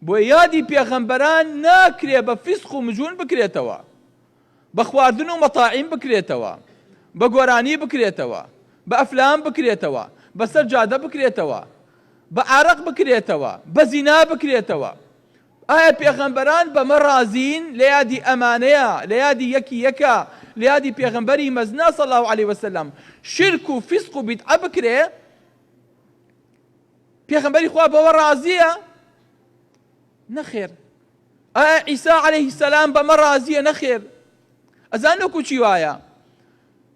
بۆ یادی پێغەمبەران ناکرێ بە فیسق و مجون بکرێتەوە، بە خواردن و مەطاعیم بکرێتەوە، بە گۆرانی بکرێتەوە، بە ئەفلام بکرێتەوە، بەسەر جادە بکرێتەوە، بە عارەق بکرێتەوە، بە زینا بکرێتەوە. ئایا پێغەمبەران بەمە ڕازین؟ لە یادی ئەمانەیە، لە یادی یەکی یەکە، لە یادی پێغەمبەری مەزنا صلی الله علیه وسلم شرک و فیسق و بیدعە بکرێ؟ پێغەمبەری خوا بەوە ڕازییە؟ نەخێر. ئایا عیسا عەلەیهی سەلام بەمە ڕازییە؟ نەخێر. ئەزان وەکو چی وایە؟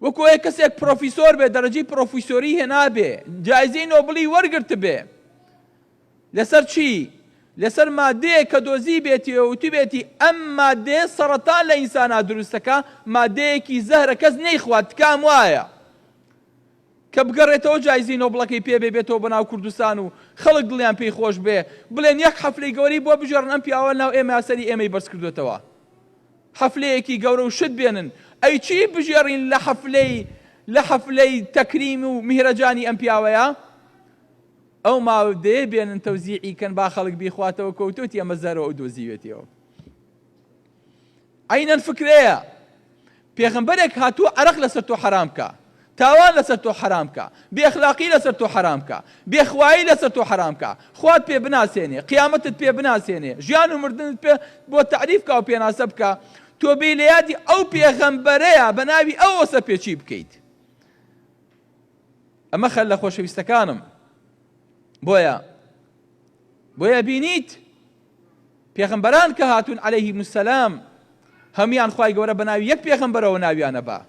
وەکو ئەوەیە کەسێک پرۆفیسۆر بێ، دەرەجەی پرۆفیسۆری هێنابێ، جایزەی نۆبڵی وەرگرت بێ، لەسەر چی؟ لەسەر مادەیە کە دۆزی بێتیەوە و تو بێتی ئەم مادەیە سەرەتان لە ئینسانە دروستەکە، مادەیەکی زەهرە، کەس نەیخوات، تکام وایە کە بگەڕێتەوە جایزەی نۆبڵەکەی پێ بێتەوە بەناو کوردستان و خەڵک دڵیان پێی خۆش بێ، بڵێن یەک حەفلەی گەورەی بۆ بژێڕن ئەم پیاوە ناو ئێمە یاسەری ئێمەی بەرز کردوێتەوە، حەفلەیەکی گەورە و شت بێنن. ئەی چی بژێڕین لە حەفلەی تەکریم و میهرەجانی ئەم پیاوەیە؟ ئەو ماودەیە بێنن تەوزیعی کەن با خەڵک بیخواتەوە، کەوتوتی ئەمە زەرەوە ئەو دۆزیوێتیەوە. عینەن فکرەیە پێغەمبەرێک هاتووە عەرەق لەسەر تۆ حەرام کە، تاوان لەسەر تۆ حەرام کە، بێئەخلاقی لەسەر تۆ حەرام کە، بێخوایی لەسەر تۆ حەرام کە، خوات پێ بناسێنێ، قیامەتت پێ بناسێنێ، ژیان و مردنت پێ بۆ تعریف کە و پێناسە بکە، تۆ بێ لە یادی ئەو پێغەمبەرەیە بە ناوی ئەو وەسە پێچی بکەیت. ئەمە خەل لە خۆشەویستەکانم. بۆیە بینیت پێغەمبەران کە هاتوون عەلەیهیمو سەلام هەمویان خوای گەورە بە ناوی یەک پێغەمبەرەوە ناویانە با.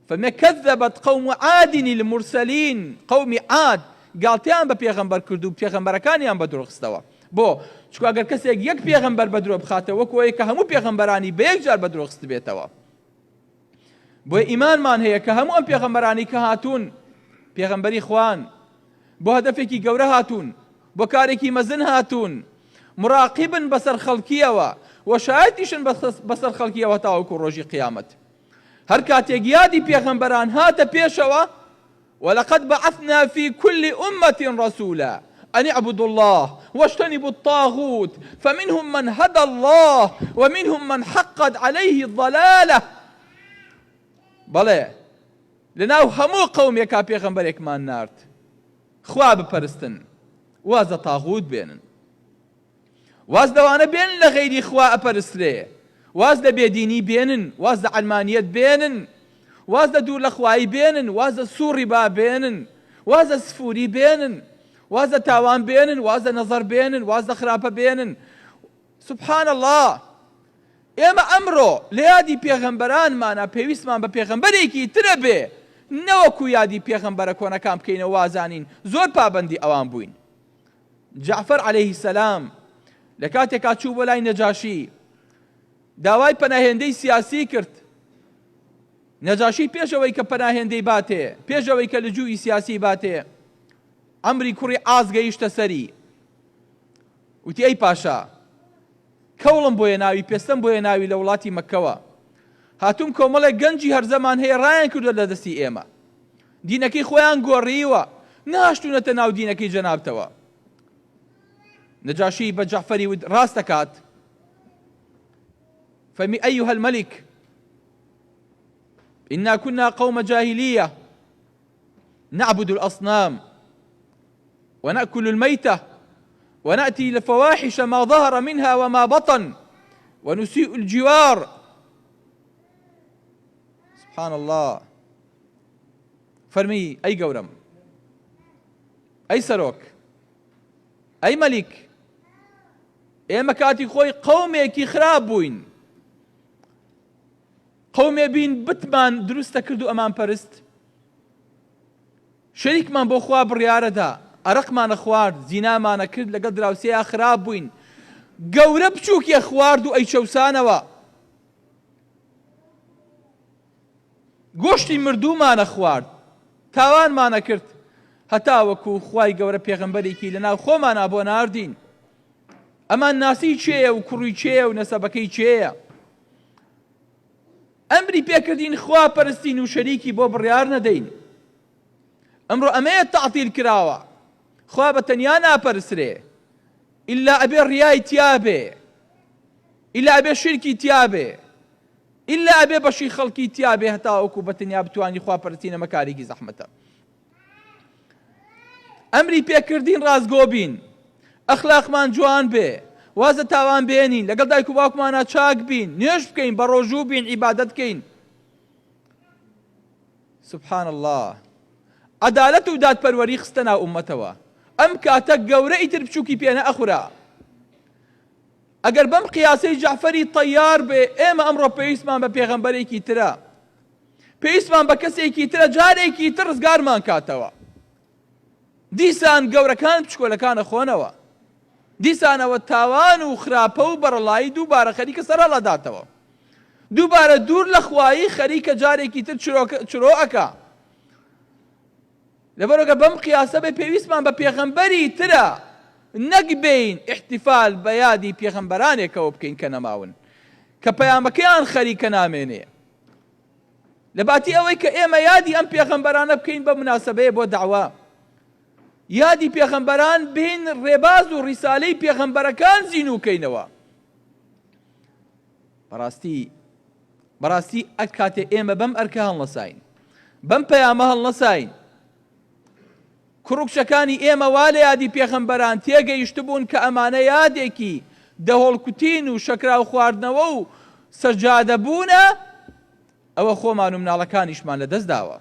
فما كذبت قوم عاد المرسلين، قومی عاد گاڵتەیان بە پێغەمبەر کرد و پێغەمبەرەکانیان بە درۆ خستەوە. بۆ چونکە ئەگەر کەسێک یەک پێغەمبەر بە درۆ بخاتەوە، وەکو ئەوەیە کە هەموو پێغەمبەرانی بە یەک جار بە درۆ خست بێتەوە. بۆیە ئیمانمان هەیە کە هەموو ئەم پێغەمبەرانی کە هاتوون پێغەمبەری خوان، بۆ هەدەفێکی گەورە هاتوون، بۆ کارێکی مەزن هاتوون، مراقبن بەسەر خەڵکیەوە و شایەتیشن بەسەر خەڵکیەوە تاوەکو ڕۆژی قیامەت. هەر کاتێک یادی پێغەمبەران هاتە پێشەوە، ولقد بعثنا في كل أمة رسولا أن اعبدوا الله واجتنبوا الطاغوت فمنهم من هدى الله ومنهم من حقت عليه الضلالة. بەڵێ لەناو هەموو قەومێکا پێغەمبەرێکمان نارد خوا بپەرستن، وازە تاغوت بێنن، واز دەوانە بێنن لە غەیری خوا ئەپەرسترێ، واز لە بێدینی بێنن، واز لە عەلمانیەت بێنن، واز لە دوور لە خوایی بێنن، واز لە سووڕی با بێنن، واز لە سفوری بێنن، واز لە تاوان بێنن، واز لە نەزەر بێنن، واز لە خراپە بێنن. سبحان الله. ئێمە ئەمڕۆ لە یادی پێغەمبەرانمانە پێویستمان بە پێغەمبەرێکی ترە بێ، نەوەکو یادی پێغەمبەرە کۆنەکان بکەینەوە وازانین. زۆر پابەندی ئەوان بووین. جعفەر عەلەیهی سەلام لە کاتێکا چوو بۆ لای نەجاشی، داوای پەناهێندەی سیاسی کرد. نەجاشی پێشەوەی کە پەناهێندەی باتێ، پێشەوەی کە لەجووی سیاسی باتێ، ئەمری کوڕی ئاز گەیشتە سەری، وتی ئەی پاشا، کەوڵم بۆیە ناوی، پێستەم بۆیە ناوی لە وڵاتی مەککەوە، هاتووم کۆمەڵێک گەنجی هەرزەمان هەیە ڕایان کردووە لە دەستی ئێمە، دینەکەی خۆیان گۆڕیوە، ناشتوونەتە ناو دینەکەی جەنابتەوە. نەجاشی بە جەعفەری ود ڕاست دەکات، فەرمی ئەیها المەلیک إنا كنا قوم جاهلية نعبد الأصنام ونأكل الميتة ونأتي لفواحش ما ظهر منها وما بطن ونسيء الجوار. سبحان الله. فرمي أي قورم، أي سروك، أي ملك، أي مكاتي خوي قومي خراب بوين، قومي بين بتمان دروستە کرد و ئەمان پەرست، شەریکمان بۆ خوا بڕیارەدا، ئەرەقمانە خوارد، زینامانە کرد، لەگەڵ دراوسەیە خراب بووین، گەورە بچووکێ خوارد و ئەی چەوسانەوە، گۆشتی مردوومانە خوارد، تاوانمانە کرد، هەتا وەکو خوای گەورە پێغەمبەرێکی لەناو خۆمانە بۆ ناردین. ئەمان ناسی چێیە و کوڕی چێیە و نەسەبەکەی چێیە؟ ئەمری پێکردین خوا پەرستین و شەریکی بۆ بڕیار نەدەین. ئەمڕۆ ئەمەیە تەعتیل کراوە، خوا بە تەنیا ناپەرسرێ، ئللا ئەبێ ڕیای تیابێ، ئللا ئەبێ شرکی تیابێ، ئللا ئەبێ بەشی خەڵکی تیابێ هەتا وەکو بەتەنیا بتوانی خواپەرستی نەمە کارێکی زەحمەتە. ئەمری پێکردین ڕازگۆ بین، ئەخلاقمان جوان بێ، وازە تاوان بێنین، لەگەڵ دایک و باوکمانە چاک بین، نوێژ بکەین، بە ڕۆژوو بین، عیبادەت بکەین. سبحان الله، عەدالەت و دادپەروەری خستە ناو ئوممەتەوە. ئەم کاتە گەورە ئیتر بچووکی پێ نەئەخورا. ئەگەر بەم قیاسەی جەعفەری تەیار بێ، ئێمە ئەمڕۆ پێویستمان بە پێغەمبەرێکی ترە، پێویستمان بە کەسێکی ترە، جارێکی تر ڕزگارمان کاتەوە. دیسان گەورەکان بچکۆلەکانە خۆنەوە، دیسانەوە تاوان و خراپە و بەرەڵایی دووبارە خەریکە سەرهەڵەداتەوە، دووبارە دوور لە خوایی خەریکە جارێکی تر چرۆ ئەکا. لەبەرەوە بەم قیاسە بێ پێویستمان بە پێغەمبەری ترە، نەک بین احتیفال بە یادی پێغەمبەرانێکەوە بکەین کە نەماون، کە پەیامەکەیان خەریکە نامێنێ. لە باتی ئەوەی کە ئێمە یادی ئەم پێغەمبەرانە بکەین بە مناسەبەیە بۆ دەعوا، یادی پێغەمبەران بین ڕێباز و ڕیسالەی پێغەمبەرەکان زینوکەینەوە. بەڕاستی ئەک کاتێ ئێمە بەم ئەرکە هەڵنەساین، بەم پەیامە هەڵنەساین، کوڕکچەکانی ئێمە وا لە یادی پێغەمبەران تێگەیشت بوون کە ئەمانە یادێکی دەهۆڵکوتین و شەکراو خواردنەوە و سەجادەبوونە، ئەوە خۆمان و مناڵەکانیشمان لەدەست داوە.